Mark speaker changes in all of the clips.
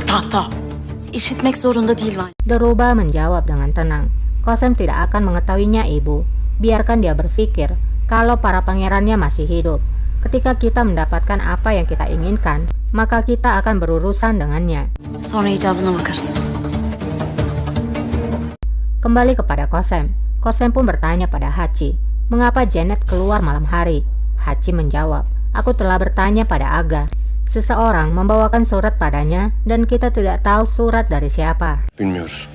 Speaker 1: tahta. İşitmek zorunda değil Valide.
Speaker 2: Daruba menjawab dengan tenang. Qasem tidak akan mengetahuinya, Ibu. Biarkan dia berpikir kalau para pangerannya masih hidup. Ketika kita mendapatkan apa yang kita inginkan, maka kita akan berurusan dengannya.
Speaker 1: Sonra icabına bakarız.
Speaker 2: Kembali kepada Qasem. Qasem pun bertanya pada Hachi, mengapa Janet keluar malam hari? Hachi menjawab, aku telah bertanya pada Aga. Seseorang membawakan surat padanya dan kita tidak tahu surat dari siapa.
Speaker 3: Bilmiyoruz.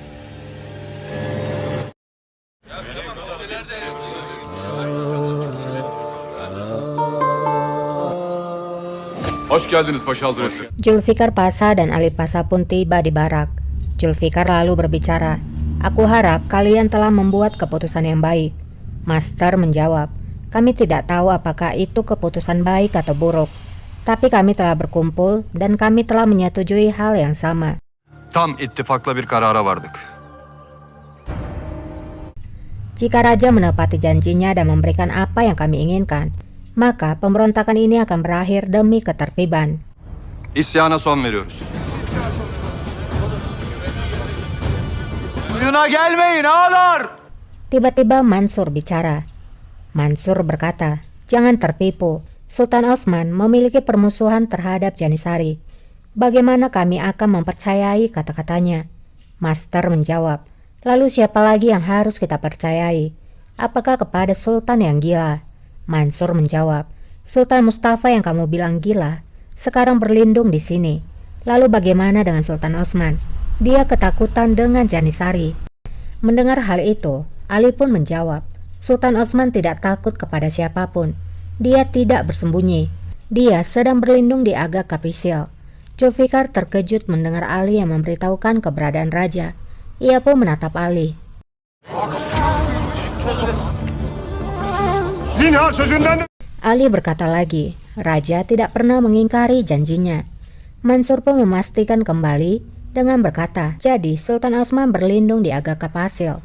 Speaker 4: Hoş geldiniz Paşa Hazretleri.
Speaker 2: Zulfikar Pasha dan Ali Pasha pun tiba di barak. Zulfikar lalu berbicara, aku harap kalian telah membuat keputusan yang baik. Master menjawab, kami tidak tahu apakah itu keputusan baik atau buruk. Tapi kami telah berkumpul dan kami telah menyetujui hal yang sama.
Speaker 3: Tam ittifakla bir karara vardık.
Speaker 2: Jika Raja menepati janjinya dan memberikan apa yang kami inginkan, maka pemberontakan ini akan berakhir demi ketertiban.
Speaker 3: İsyana son veriyoruz.
Speaker 5: Oyuna gelmeyin ağalar!
Speaker 2: Tiba-tiba Mansur bicara. Mansur berkata, jangan tertipu. Sultan Osman memiliki permusuhan terhadap Janisari. Bagaimana kami akan mempercayai kata-katanya? Master menjawab, lalu siapa lagi yang harus kita percayai? Apakah kepada Sultan yang gila? Mansur menjawab, Sultan Mustafa yang kamu bilang gila, sekarang berlindung di sini. Lalu bagaimana dengan Sultan Osman? Dia ketakutan dengan Janisari. Mendengar hal itu, Ali pun menjawab, Sultan Osman tidak takut kepada siapapun. Dia tidak bersembunyi. Dia sedang berlindung di Aga Kapisil. Zulfikar terkejut mendengar Ali yang memberitahukan keberadaan raja. Ia pun menatap Ali. Ali berkata lagi, Raja tidak pernah mengingkari janjinya. Mansur pun memastikan kembali dengan berkata, jadi Sultan Osman berlindung di Aga Kapasil.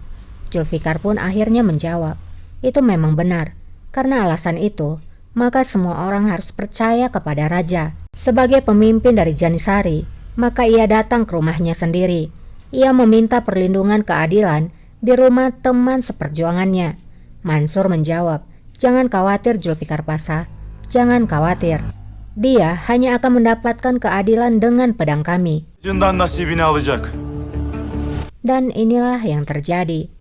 Speaker 2: Zulfikar pun akhirnya menjawab, itu memang benar. Karena alasan itu, maka semua orang harus percaya kepada Raja. Sebagai pemimpin dari Janisari, maka ia datang ke rumahnya sendiri. Ia meminta perlindungan keadilan di rumah teman seperjuangannya. Mansur menjawab, jangan khawatir Zulfikar Pasha, jangan khawatir. Dia hanya akan mendapatkan keadilan dengan pedang kami. Dan inilah yang terjadi.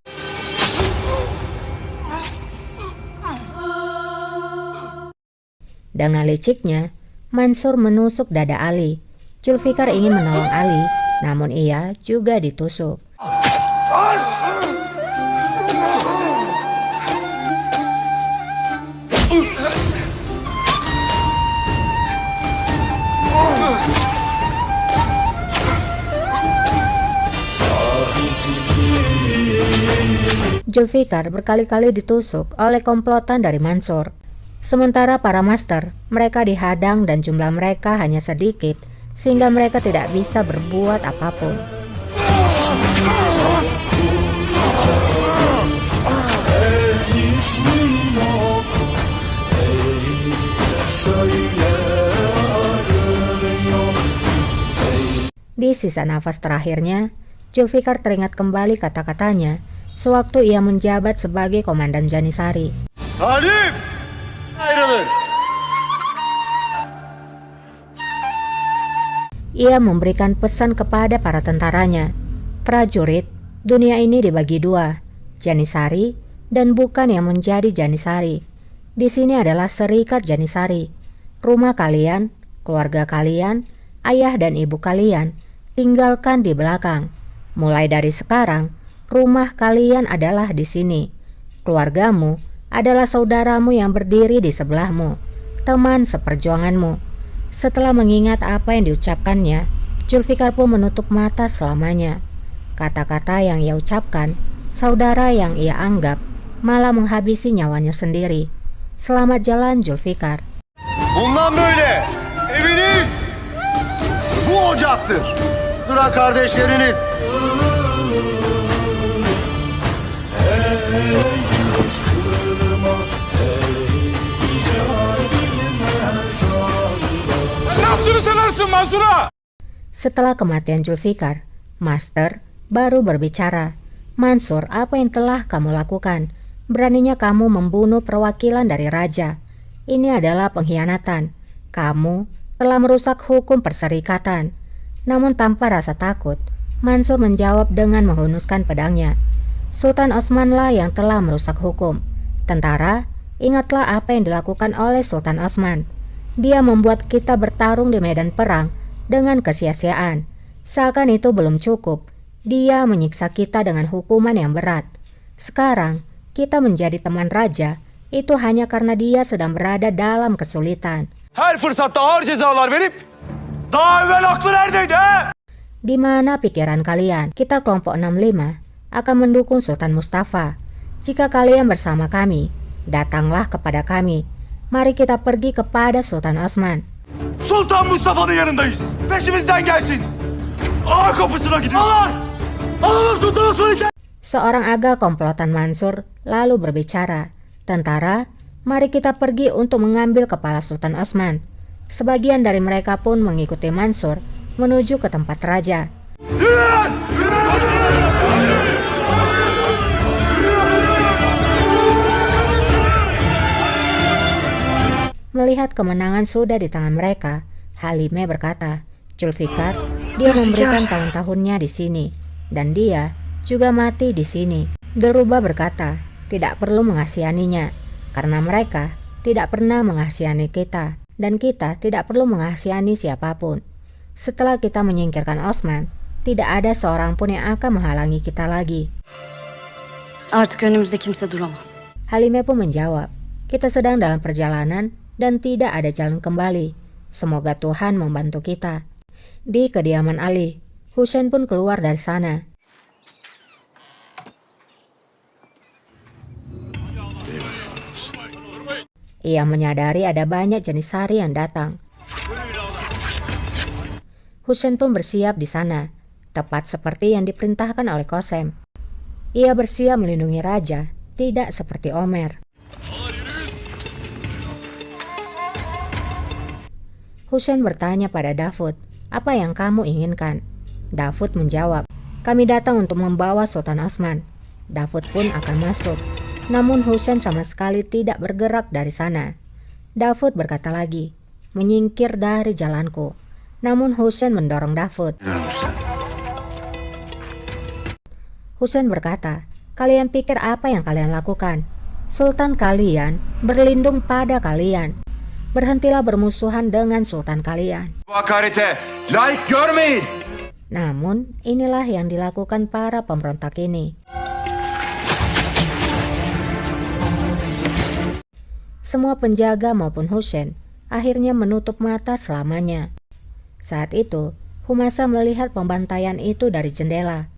Speaker 2: Dengan liciknya, Mansur menusuk dada Ali. Zulfikar ingin menolong Ali, namun ia juga ditusuk. Zulfikar berkali-kali ditusuk oleh komplotan dari Mansur. Sementara para master, mereka dihadang dan jumlah mereka hanya sedikit, sehingga mereka tidak bisa berbuat apapun. Di sisa nafas terakhirnya, Zulfikar teringat kembali kata-katanya sewaktu ia menjabat sebagai komandan Janisari.
Speaker 5: Halim! Ayrılır!
Speaker 2: Ia memberikan pesan kepada para tentaranya, prajurit, dunia ini dibagi dua, Janisari dan bukan yang menjadi Janisari. Di sini adalah serikat Janisari. Rumah kalian, keluarga kalian, ayah dan ibu kalian tinggalkan di belakang. Mulai dari sekarang, rumah kalian adalah di sini. Keluargamu adalah saudaramu yang berdiri di sebelahmu, teman seperjuanganmu. Setelah mengingat apa yang diucapkannya, Zulfikar pun menutup mata selamanya. Kata-kata yang ia ucapkan, saudara yang ia anggap, malah menghabisi nyawanya sendiri. Selamat jalan Zulfikar.
Speaker 5: Bundan böyle eviniz bu ocaktır. Duran kardeşleriniz.
Speaker 2: Setelah kematian Zulfikar, Master baru berbicara. Mansur, apa yang telah kamu lakukan? Beraninya kamu membunuh perwakilan dari raja. Ini adalah pengkhianatan. Kamu telah merusak hukum perserikatan. Namun tanpa rasa takut, Mansur menjawab dengan menghunuskan pedangnya. Sultan Osmanlah yang telah merusak hukum. Tentara, ingatlah apa yang dilakukan oleh Sultan Osman. Dia membuat kita bertarung di medan perang dengan kesia-siaan. Seakan itu belum cukup, dia menyiksa kita dengan hukuman yang berat. Sekarang, kita menjadi teman raja, itu hanya karena dia sedang berada dalam kesulitan.
Speaker 5: Her fırsatta ağır cezalar verip daha evvel aklı neredeydi he?
Speaker 2: Di mana pikiran kalian? Kita kelompok 65 akan mendukung Sultan Mustafa. Jika kalian bersama kami, datanglah kepada kami. Mari kita pergi kepada Sultan Osman.
Speaker 5: Sultan Mustafa'nın yanındayız. Peşimizden gelsin. Ağa kapısına gidiyoruz. Alar! Alalım Sultan Osman'ı.
Speaker 2: Seorang aga komplotan Mansur lalu berbicara, "Tentara, mari kita pergi untuk mengambil kepala Sultan Osman." Sebagian dari mereka pun mengikuti Mansur menuju ke tempat raja. Melihat kemenangan sudah di tangan mereka, Halime berkata, "Zulfikar, dia memberikan tahun-tahunnya di sini, dan dia juga mati di sini." Derubah berkata, "Tidak perlu mengasihaninya, karena mereka tidak pernah mengasihani kita, dan kita tidak perlu mengasihani siapapun. Setelah kita menyingkirkan Osman, tidak ada seorang pun yang akan menghalangi kita lagi."
Speaker 1: Artık önümüzde kimse duramaz.
Speaker 2: Halime pun menjawab, "Kita sedang dalam perjalanan dan tidak ada jalan kembali. Semoga Tuhan membantu kita." Di kediaman Ali, Husain pun keluar dari sana. Ia menyadari ada banyak Janitsari yang datang. Husain pun bersiap di sana, tepat seperti yang diperintahkan oleh Qasem. Ia bersiap melindungi raja, tidak seperti Omer. Husain bertanya pada Davud, "Apa yang kamu inginkan?" Davud menjawab, "Kami datang untuk membawa Sultan Osman." Davud pun akan masuk, namun Husain sama sekali tidak bergerak dari sana. Davud berkata lagi, "Menyingkir dari jalanku." Namun Husain mendorong Davud. Husain berkata, "Kalian pikir apa yang kalian lakukan? Sultan kalian berlindung pada kalian. Berhentilah bermusuhan dengan sultan kalian."
Speaker 5: Hakarete layık görmeyin.
Speaker 2: Namun, inilah yang dilakukan para pemberontak ini. Semua penjaga maupun Husain akhirnya menutup mata selamanya. Saat itu, Humasa melihat pembantaian itu dari jendela.